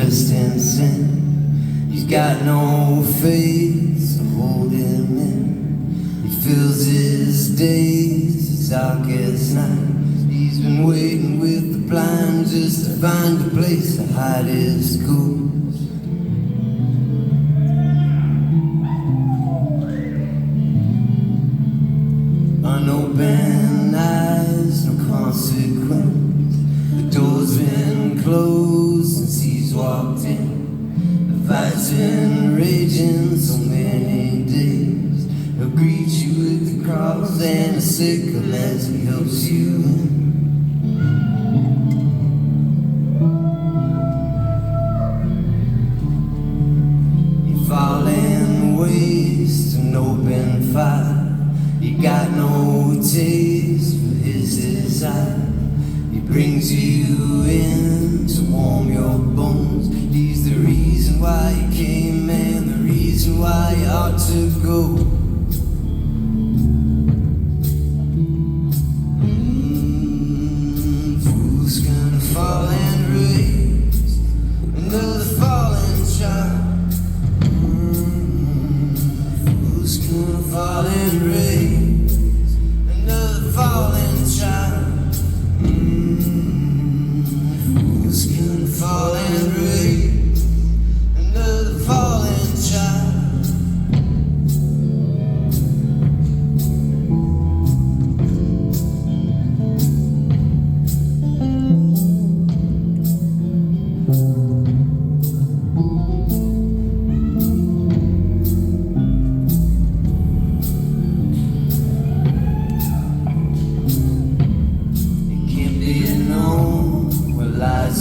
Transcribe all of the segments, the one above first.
dressed in sin. He's got no faith to hold him in. He fills his days as dark as night. He's been waiting with the blind just to find a place to hide his ghost. Unopened eyes, no consequence. The door's been closed since he's walked in. The fight's been raging so many days. He'll greet you with the cross and a sickle as he helps you in. You fall in waste and open fire. You got no taste for his desire. He brings you in to warm your bones. He's the reason why you came and the reason why you ought to go. Who's gonna fall and raise another fallen child? Who's gonna fall and raise another fallen child? Who's gonna fall and raise another fallen child?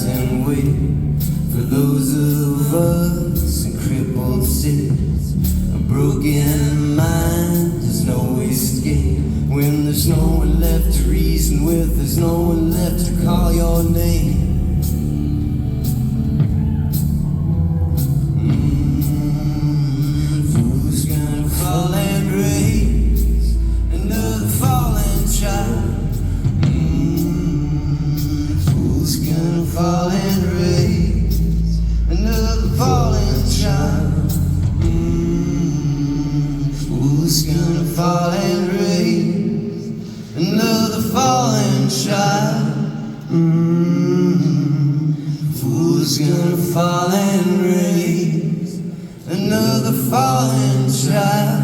And wait for those of us in crippled cities. A broken mind, there's no escape. When there's no one left to reason with, there's no one left to call your name. Who's gonna fall and raise another fallen child? Who's gonna fall and raise another fallen child? Who's gonna fall and raise another fallen child? Who's gonna fall and raise another fallen child?